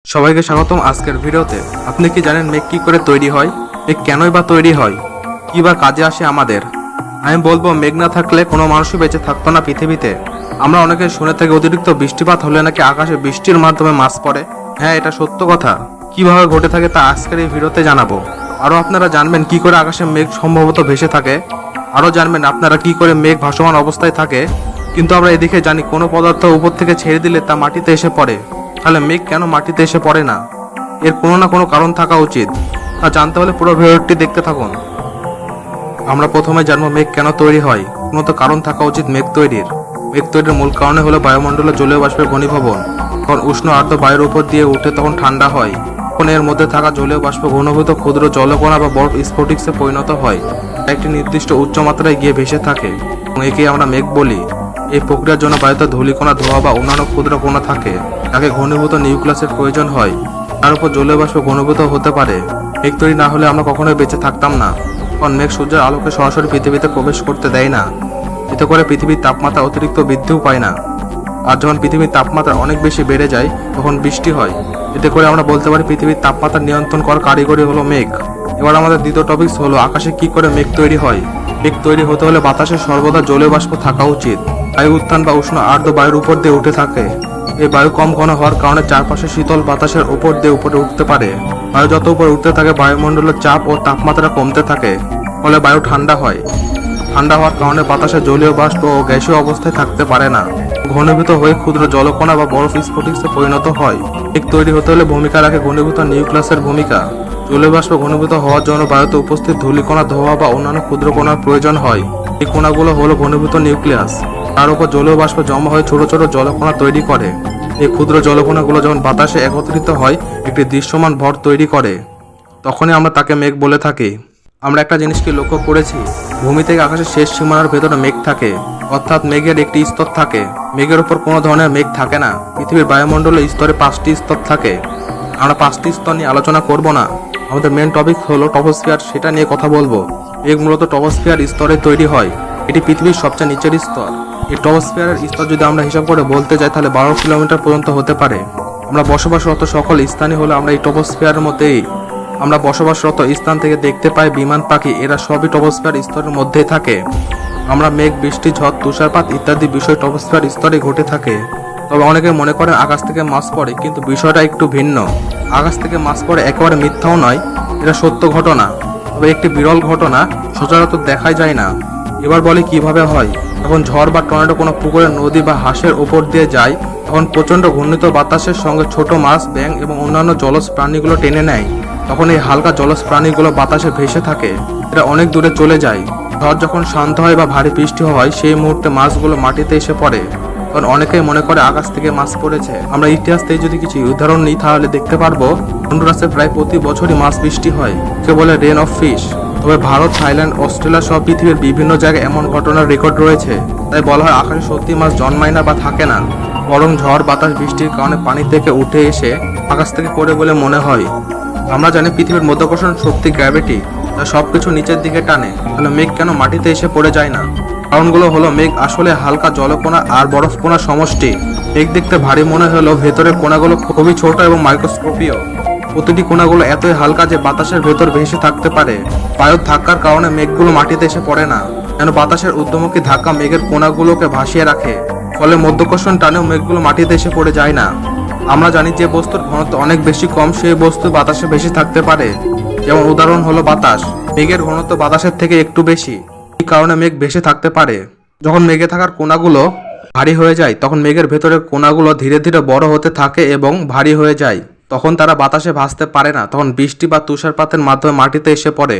সবাইকে স্বাগতম আজকের ভিডিওতে। আপনি কি জানেন মেঘ কি করে তৈরি হয়, মেঘ কেনই বা তৈরি হয়, কি বা কাজে আসে আমাদের? আমি বলবো মেঘ না থাকলে কোনো মানুষই বেঁচে থাকতো না পৃথিবীতে। আমরা অনেকে শুনে থাকি অতিরিক্ত বৃষ্টিপাত হলে নাকি আকাশে বৃষ্টির মাধ্যমে মাছ পড়ে। হ্যাঁ, এটা সত্য কথা। কিভাবে ঘটে থাকে তা আজকের এই ভিডিওতে জানাবো। আরও আপনারা জানবেন কি করে আকাশে মেঘ সম্ভবত ভেসে থাকে। আরও জানবেন আপনারা কি করে মেঘ ভাসমান অবস্থায় থাকে, কিন্তু আমরা এদিকে জানি কোনো পদার্থ উপর থেকে ছেড়ে দিলে তা মাটিতে এসে পড়ে। তাহলে মেঘ কেন মাটিতে এসে পড়ে না? এর কোনো না কোনো কারণ থাকা উচিত। তা জানতে হলে পুরো ভিডিওটি দেখতে থাকুন। আমরা প্রথমে জানবো মেঘ কেন তৈরি হয়। কোনো তো কারণ থাকা উচিত মেঘ তৈরির। মেঘ তৈরির মূল কারণে হলো বায়ুমণ্ডলে জলীয় বাষ্পের ঘনীভবন। যখন উষ্ণ আর্দ্র বায়ুর উপর দিয়ে উঠে তখন ঠান্ডা হয়। তখন এর মধ্যে থাকা জলীয় বাষ্প ঘনীভূত ক্ষুদ্র জলকণা বা বরফ স্ফটিক্সে পরিণত হয়। একটি নির্দিষ্ট উচ্চমাত্রায় গিয়ে ভেসে থাকে এবং একে আমরা মেঘ বলি। এই প্রক্রিয়ার জন্য বায়ুতে ধূলিকণা, ধোঁয়া বা অন্যান্য ক্ষুদ্র কণা থাকে, যাকে ঘনীভূত নিউক্লিয়াসের প্রয়োজন হয়। তার উপর জলীয় বাষ্প ঘনীভূত হতে পারে। মেঘ তৈরি না হলে আমরা কখনোই বেঁচে থাকতাম না। কারণ মেঘ সূর্যের আলোকে সরাসরি পৃথিবীতে প্রবেশ করতে দেয় না। এতে করে পৃথিবীর তাপমাত্রা অতিরিক্ত বৃদ্ধিও পায় না। আর যখন পৃথিবীর তাপমাত্রা অনেক বেশি বেড়ে যায় তখন বৃষ্টি হয়। এতে করে আমরা বলতে পারি পৃথিবীর তাপমাত্রা নিয়ন্ত্রণ করার কারিগরি হলো মেঘ। এবার আমাদের দ্বিতীয় টপিক হলো আকাশে কি করে মেঘ তৈরি হয়। মেঘ তৈরি হতে হলে বাতাসে সর্বদা জলীয় বাষ্প থাকা উচিত। বায়ু উত্থান বা উষ্ণ আর্দ্র বায়ুর উপর দিয়ে উঠে থাকে। এই বায়ু কম ঘন হওয়ার কারণে চারপাশে শীতল বাতাসের উপর দিয়ে উপরে উঠতে পারে। বায়ু যত উপরে উঠতে থাকে বায়ুমণ্ডলের চাপ ও তাপমাত্রা কমতে থাকে, ফলে বায়ু ঠান্ডা হয়। ঠান্ডা হওয়ার কারণে বাতাসে জলীয় বাষ্প ও গ্যাসীয় অবস্থায় থাকতে পারে না, ঘনীভূত হয়ে ক্ষুদ্র জলকণা বা বরফ স্ফটিক্সে পরিণত হয়। মেঘ তৈরি হতে হলে ভূমিকা রাখে ঘনীভূত নিউক্লিয়াসের ভূমিকা। জলীয় বাষ্প ঘনীভূত হওয়ার জন্য বায়ুতে উপস্থিত ধূলিকণা, ধোঁয়া বা অন্যান্য ক্ষুদ্র কণার প্রয়োজন হয়। এই কণাগুলো হলো ঘনীভূত নিউক্লিয়াস। তার উপর জলীয় বাষ্প জমা হয়ে ছোট ছোট জলকণা তৈরি করে। এই ক্ষুদ্র জলকণাগুলো যখন বাতাসে একত্রিত হয় একটি দৃশ্যমান ভর তৈরি করে, তখনই আমরা তাকে মেঘ বলে থাকি। আমরা একটা জিনিসকে লক্ষ্য করেছি, ভূমি থেকে আকাশের শেষ সীমানার ভেতরে মেঘ থাকে, অর্থাৎ মেঘের একটি স্তর থাকে। মেঘের উপর কোনো ধরনের মেঘ থাকে না। পৃথিবীর বায়ুমণ্ডলের স্তরে 5টি স্তর থাকে। আমরা 5টি স্তর নিয়ে আলোচনা করব না। আমাদের মেন টপিক হলো টপোস্ফিয়ার, সেটা নিয়ে কথা বলবো। মেঘ মূলত টপোস্ফিয়ার স্তরে তৈরি হয়। এটি পৃথিবীর সবচেয়ে নিচের স্তর। এই টপোস্ফিয়ারের স্তর যদি আমরা হিসাব করে বলতে যাই তাহলে 12 কিলোমিটার পর্যন্ত হতে পারে। আমরা বসবাসরত সকল স্থানই হলো আমরা এই টপোস্ফিয়ারের মধ্যেই। আমরা বসবাসরত স্থান থেকে দেখতে পাই বিমান, পাখি, এরা সবই টপোস্ফিয়ার স্তরের মধ্যেই থাকে। আমরা মেঘ, বৃষ্টি, ঝড়, তুষারপাত ইত্যাদি বিষয় টপোস্ফিয়ার স্তরে ঘটে থাকে। তবে অনেকে মনে করেন আকাশ থেকে মাছ পড়ে, কিন্তু বিষয়টা একটু ভিন্ন। আকাশ থেকে মাছ পড়ে একেবারে মিথ্যাও নয়, এটা সত্য ঘটনা। তবে একটি বিরল ঘটনা, সচরাচর দেখাই যায় না। এবার বলি কিভাবে হয়। যখন ঝড় বা টর্নেডো কোনো পুকুরে, নদী বা হাঁসের উপর দিয়ে যায়, তখন প্রচণ্ড ঘূর্ণিত বাতাসের সঙ্গে ছোট মাছ, ব্যাঙ এবং অন্যান্য জলজ প্রাণীগুলো টেনে নেয়। তখন এই হালকা জলজ প্রাণীগুলো বাতাসে ভেসে থাকে। এরা অনেক দূরে চলে যায়। ঝড় যখন শান্ত হয় বা ভারী বৃষ্টি হয়, সেই মুহূর্তে মাছগুলো মাটিতে এসে পড়ে। কারণ অনেকেই মনে করে আকাশ থেকে মাছ পড়েছে। আমরা ইতিহাস থেকে যদি কিছু উদাহরণ নিই তাহলে দেখতে পারবো হন্ডুরাসে প্রায় প্রতি বছরই মাছ বৃষ্টি হয়, কে বলে রেন অফ ফিশ। তবে ভারত, থাইল্যান্ড, অস্ট্রেলিয়া সহ পৃথিবীর বিভিন্ন জায়গায় এমন ঘটনার রেকর্ড রয়েছে। তাই বলা হয় আকাশে সত্যি মাছ জন্মায় না বা থাকে না, বরং ঝড়, বাতাস, বৃষ্টির কারণে পানি থেকে উঠে এসে আকাশ থেকে পড়ে বলে মনে হয়। আমরা জানি পৃথিবীর মাধ্যাকর্ষণ শক্তি, গ্র্যাভিটি, যা সবকিছু নিচের দিকে টানে। তাহলে মেঘ কেন মাটিতে এসে পড়ে যায় না? কারণগুলো হলো মেঘ আসলে হালকা জলকণা আর বরফ কণার সমষ্টি। মেঘ দেখতে ভারী মনে হলেও ভেতরের কণাগুলো খুবই ছোট এবং মাইক্রোস্কোপীয়। প্রতিটি কণাগুলো এতই হালকা যে বাতাসের ভেতর ভেসে থাকতে পারে। বায়ুর ধাক্কার কারণে মেঘগুলো মাটিতে এসে পড়ে না, যেন বাতাসের ঊর্ধ্বমুখী ধাক্কা মেঘের কণাগুলোকে ভাসিয়ে রাখে। ফলে মধ্যাকর্ষণ টানেও মেঘগুলো মাটিতে এসে পড়ে যায় না। আমরা জানি যে বস্তুর ঘনত্ব অনেক বেশি কম সেই বস্তু বাতাসে বেশি থাকতে পারে। যেমন উদাহরণ হলো বাতাস। মেঘের ঘনত্ব বাতাসের থেকে একটু বেশি, এই কারণে মেঘ ভেসে থাকতে পারে। যখন মেঘে থাকার কণাগুলো ভারী হয়ে যায় তখন মেঘের ভেতরের কণাগুলো ধীরে ধীরে বড় হতে থাকে এবং ভারী হয়ে যায়। তখন তারা বাতাসে ভাসতে পারে না, তখন বৃষ্টি বা তুষারপাতের মাধ্যমে মাটিতে এসে পড়ে।